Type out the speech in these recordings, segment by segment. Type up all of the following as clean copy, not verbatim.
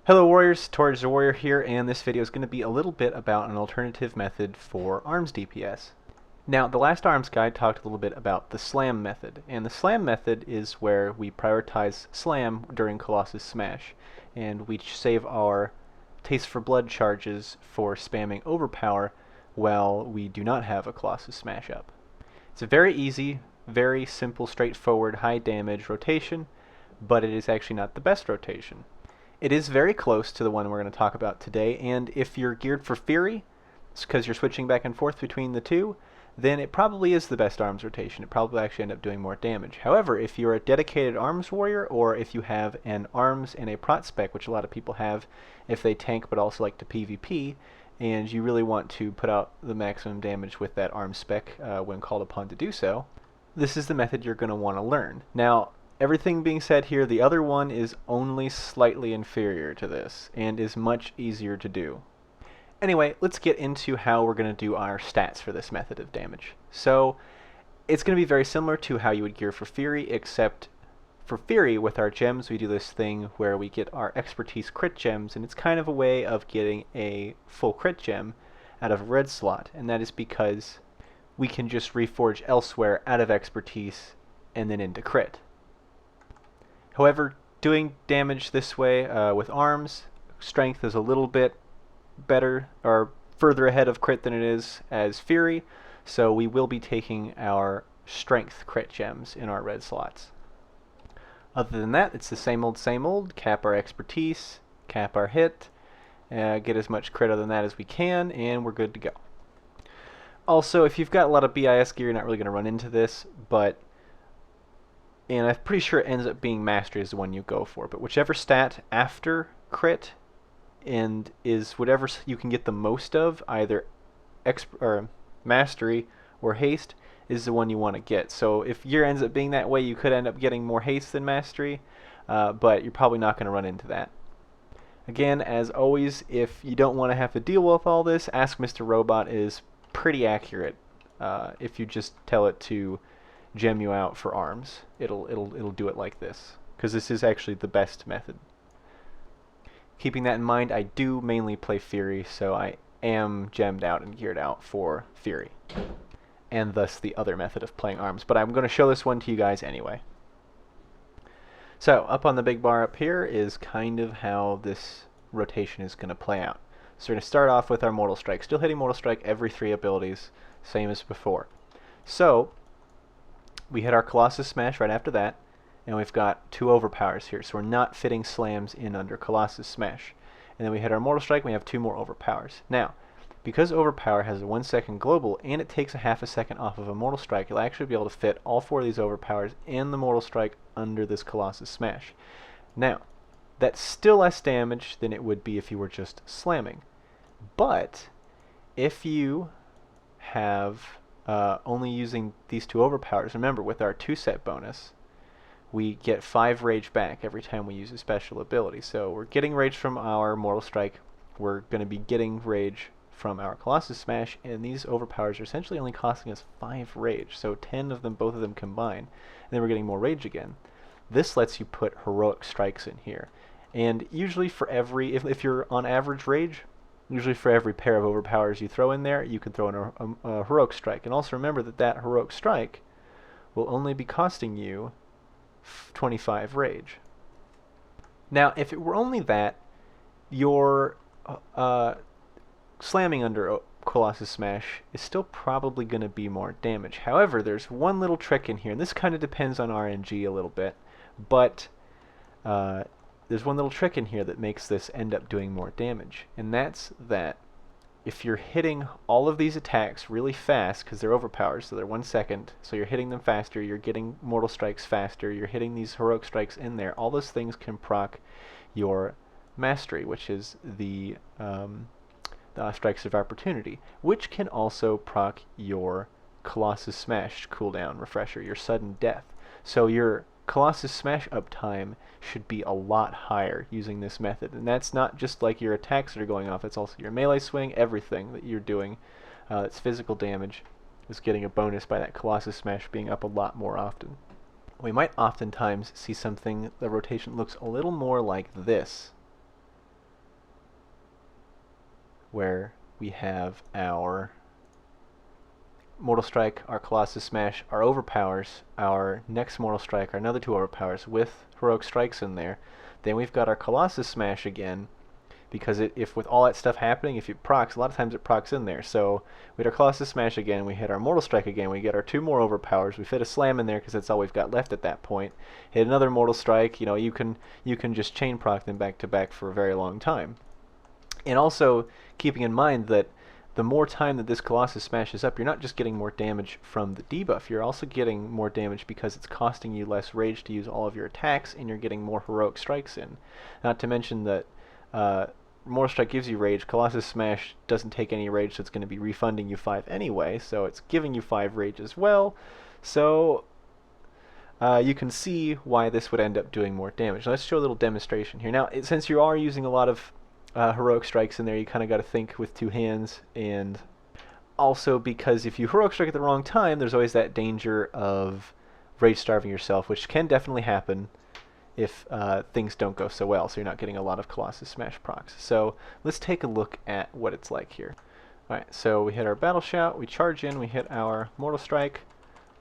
Hello Warriors, Torage the Warrior here, and this video is going to be a little bit about an alternative method for ARMS DPS. Now, the last ARMS guide talked a little bit about the slam method, and the slam method is where we prioritize slam during Colossus Smash, and we save our Taste for Blood charges for spamming Overpower while we do not have a Colossus Smash up. It's a very easy, very simple, straightforward, high damage rotation, but it is actually not the best rotation. It is very close to the one we're going to talk about today, and if you're geared for Fury, because you're switching back and forth between the two, then it probably is the best ARMS rotation. It probably actually end up doing more damage. However, if you're a dedicated ARMS warrior, or if you have an ARMS and a Prot spec, which a lot of people have if they tank but also like to PvP, and you really want to put out the maximum damage with that ARMS spec when called upon to do so, this is the method you're going to want to learn. Now, everything being said here, the other one is only slightly inferior to this, and is much easier to do. Anyway, let's get into how we're going to do our stats for this method of damage. So, it's going to be very similar to how you would gear for Fury, except for Fury, with our gems, we do this thing where we get our expertise crit gems, and it's kind of a way of getting a full crit gem out of a red slot, and that is because we can just reforge elsewhere out of expertise and then into crit. However, doing damage this way with ARMS, strength is a little bit better or further ahead of crit than it is as Fury, so we will be taking our strength crit gems in our red slots. Other than that, it's the same old, cap our expertise, cap our hit, get as much crit other than that as we can, and we're good to go. Also, if you've got a lot of BIS gear, you're not really going to run into this, and I'm pretty sure it ends up being Mastery is the one you go for. But whichever stat after crit and is whatever you can get the most of, either Mastery or Haste, is the one you want to get. So if gear ends up being that way, you could end up getting more Haste than Mastery, but you're probably not going to run into that. Again, as always, if you don't want to have to deal with all this, Ask Mr. Robot is pretty accurate. If you just tell it to gem you out for ARMS, it'll do it like this, because this is actually the best method. Keeping that in mind, I do mainly play Fury, so I am gemmed out and geared out for Fury, and thus the other method of playing ARMS, but I'm going to show this one to you guys anyway. So up on the big bar up here is kind of how this rotation is going to play out. So we're going to start off with our Mortal Strike, still hitting Mortal Strike every 3 abilities, same as before. So we hit our Colossus Smash right after that, and we've got 2 overpowers here, so we're not fitting slams in under Colossus Smash. And then we hit our Mortal Strike, and we have 2 more overpowers. Now, because Overpower has a 1-second global, and it takes a half a second off of a Mortal Strike, you'll actually be able to fit all 4 of these overpowers and the Mortal Strike under this Colossus Smash. Now, that's still less damage than it would be if you were just slamming. But if you have only using these 2 overpowers, remember with our 2-set bonus, we get 5 rage back every time we use a special ability. So we're getting rage from our Mortal Strike, we're going to be getting rage from our Colossus Smash, and these overpowers are essentially only costing us 5 rage, so 10 of them, both of them combined, and then we're getting more rage again. This lets you put heroic strikes in here, and usually for every, if you're on average rage, usually for every pair of overpowers you throw in there, you can throw in a heroic strike. And also remember that that heroic strike will only be costing you 25 rage. Now, if it were only that, your slamming under Colossus Smash is still probably going to be more damage. However, there's one little trick in here, and this kind of depends on RNG a little bit, but there's one little trick in here that makes this end up doing more damage, and that's that if you're hitting all of these attacks really fast, because they're overpowers, so they're 1 second, so you're hitting them faster, you're getting Mortal Strikes faster, you're hitting these heroic strikes in there, all those things can proc your Mastery, which is the Strikes of Opportunity, which can also proc your Colossus Smash cooldown refresher, your sudden death. So your Colossus Smash uptime should be a lot higher using this method, and that's not just like your attacks that are going off, it's also your melee swing, everything that you're doing that's physical damage is getting a bonus by that Colossus Smash being up a lot more often. We might oftentimes see something, the rotation looks a little more like this. where we have our Mortal Strike, our Colossus Smash, our Overpowers, our next Mortal Strike, our another 2 Overpowers with Heroic Strikes in there. Then we've got our Colossus Smash again, because if with all that stuff happening, if it procs, a lot of times it procs in there. So we hit our Colossus Smash again, we hit our Mortal Strike again, we get our 2 more Overpowers, we fit a Slam in there because that's all we've got left at that point. Hit another Mortal Strike. You know, you can just chain proc them back to back for a very long time. And also keeping in mind that the more time that this Colossus Smash is up, you're not just getting more damage from the debuff, you're also getting more damage because it's costing you less rage to use all of your attacks, and you're getting more Heroic Strikes in. Not to mention that Mortal Strike gives you rage, Colossus Smash doesn't take any rage, so it's going to be refunding you 5 anyway, so it's giving you 5 rage as well. So you can see why this would end up doing more damage. Now, let's show a little demonstration here. Now, since you are using a lot of Heroic Strikes in there, you kind of got to think with 2 hands, and also because if you Heroic Strike at the wrong time, there's always that danger of rage starving yourself, which can definitely happen if things don't go so well, so you're not getting a lot of Colossus Smash procs. So let's take a look at what it's like here. Alright, so we hit our Battle Shout, we charge in, we hit our Mortal Strike,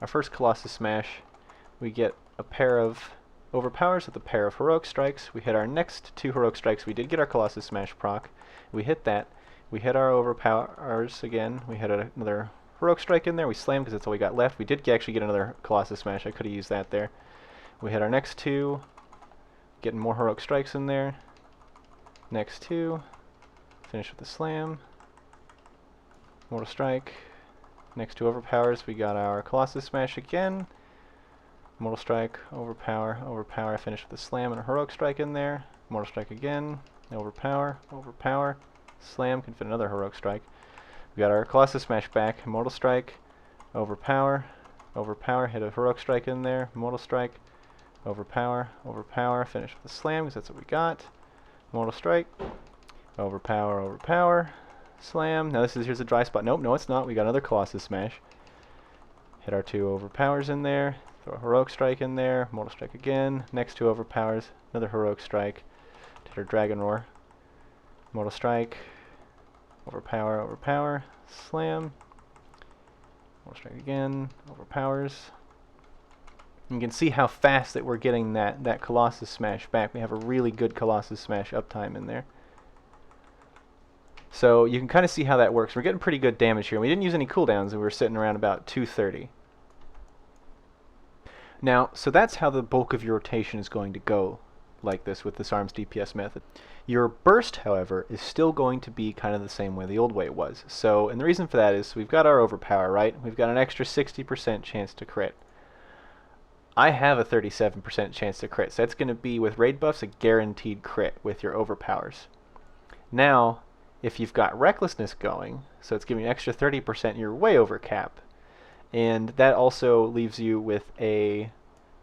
our first Colossus Smash, we get a pair of Overpowers with a pair of Heroic Strikes, we hit our next 2 Heroic Strikes, we did get our Colossus Smash proc, we hit that, we hit our Overpowers again, we hit another Heroic Strike in there, we slammed because that's all we got left, we did actually get another Colossus Smash, I could have used that there. We hit our next 2, getting more Heroic Strikes in there. Next 2. Finish with the Slam. Mortal Strike. Next 2 Overpowers. We got our Colossus Smash again. Mortal Strike. Overpower. Overpower. Finish with the Slam and a Heroic Strike in there. Mortal Strike again. Overpower. Overpower. Slam. Can fit another Heroic Strike. We got our Colossus Smash back. Mortal Strike. Overpower. Overpower. Hit a Heroic Strike in there. Mortal Strike. Overpower, overpower, finish with a Slam because that's what we got. Mortal Strike, overpower, overpower, Slam. Now here's a dry spot. Nope, no it's not. We got another Colossus Smash. Hit our 2 Overpowers in there. Throw a Heroic Strike in there. Mortal Strike again. Next 2 Overpowers. Another Heroic Strike. Hit our Dragon Roar. Mortal Strike. Overpower, overpower, Slam. Mortal Strike again. Overpowers. You can see how fast that we're getting that Colossus Smash back. We have a really good Colossus Smash uptime in there. So you can kind of see how that works. We're getting pretty good damage here. We didn't use any cooldowns, and we were sitting around about 230. Now, so that's how the bulk of your rotation is going to go like this with this ARMS DPS method. Your burst, however, is still going to be kind of the same way the old way it was. So, and the reason for that is we've got our Overpower, right? We've got an extra 60% chance to crit. I have a 37% chance to crit, so that's going to be, with raid buffs, a guaranteed crit with your Overpowers. Now, if you've got Recklessness going, so it's giving you an extra 30%, you're way over cap. And that also leaves you with a,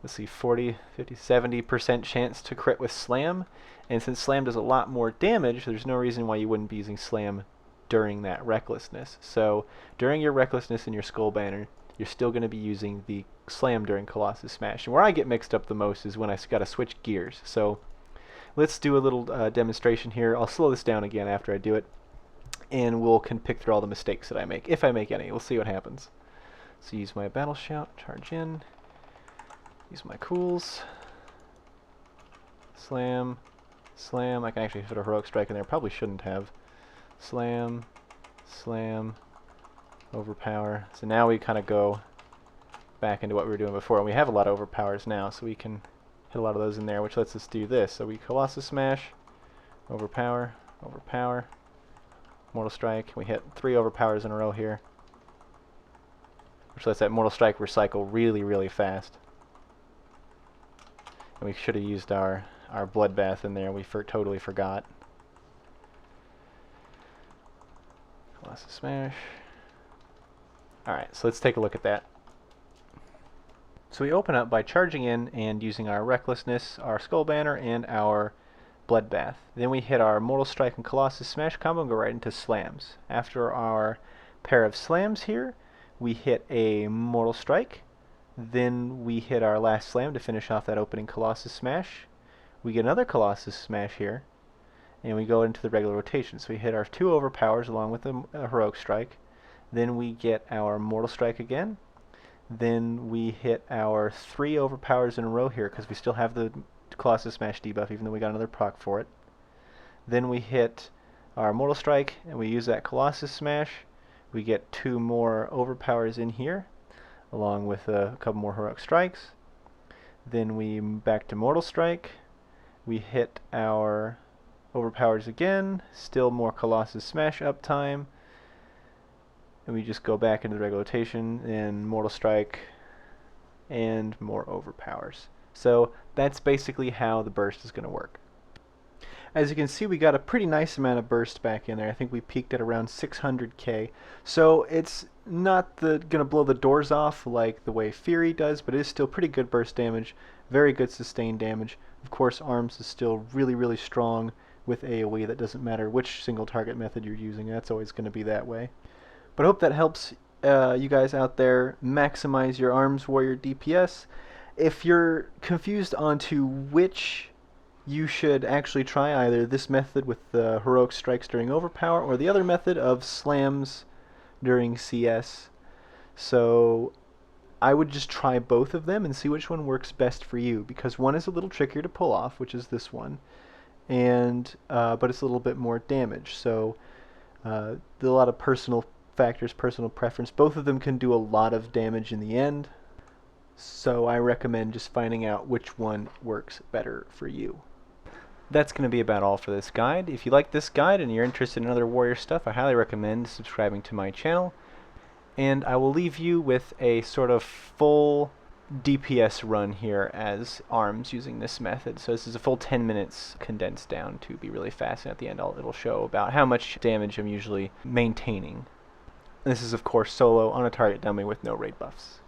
let's see, 40, 50, 70% chance to crit with Slam. And since Slam does a lot more damage, there's no reason why you wouldn't be using Slam during that Recklessness. So, during your Recklessness and your Skull Banner, you're still going to be using the Slam during Colossus Smash. And where I get mixed up the most is when I got to switch gears. So let's do a little demonstration here. I'll slow this down again after I do it, and we'll can pick through all the mistakes that I make, if I make any. We'll see what happens. So use my Battle Shout, charge in, use my cools, Slam, Slam. I can actually fit a Heroic Strike in there. Probably shouldn't have. Slam, Slam, Overpower. So now we kind of go back into what we were doing before, and we have a lot of Overpowers now, so we can hit a lot of those in there, which lets us do this. So we Colossus Smash, Overpower, Overpower, Mortal Strike. We hit 3 Overpowers in a row here, which lets that Mortal Strike recycle really, really fast. And we should have used our Bloodbath in there. We totally forgot. Colossus Smash. Alright, so let's take a look at that. So we open up by charging in and using our Recklessness, our Skull Banner, and our Bloodbath. Then we hit our Mortal Strike and Colossus Smash combo and go right into Slams. After our pair of Slams here, we hit a Mortal Strike. Then we hit our last Slam to finish off that opening Colossus Smash. We get another Colossus Smash here. and we go into the regular rotation. So we hit our 2 overpowers along with a heroic strike. Then we get our mortal strike again. Then we hit our 3 overpowers in a row here because we still have the Colossus Smash debuff even though we got another proc for it. Then we hit our mortal strike and we use that Colossus Smash. We get 2 more overpowers in here along with a couple more heroic strikes. Then we back to mortal strike. We hit our overpowers again, still more Colossus Smash uptime, and we just go back into the regular rotation and mortal strike and more overpowers. So that's basically how the burst is going to work. As you can see, we got a pretty nice amount of burst back in there. I think we peaked at around 600k. So it's not going to blow the doors off like the way Fury does, but it is still pretty good burst damage, very good sustained damage. Of course, Arms is still really, really strong with AoE. That doesn't matter which single target method you're using. That's always going to be that way. But I hope that helps you guys out there maximize your Arms Warrior DPS. If you're confused onto which you should actually try, either this method with the heroic strikes during overpower or the other method of slams during CS. So I would just try both of them and see which one works best for you, because one is a little trickier to pull off, which is this one, and but it's a little bit more damage. So there's a lot of personal factors, personal preference. Both of them can do a lot of damage in the end, so I recommend just finding out which one works better for you. That's going to be about all for this guide. If you like this guide and you're interested in other warrior stuff, I highly recommend subscribing to my channel. And I will leave you with a sort of full DPS run here as Arms using this method. So this is a full 10 minutes condensed down to be really fast, and at the end it'll show about how much damage I'm usually maintaining. This is of course solo on a target dummy with no raid buffs.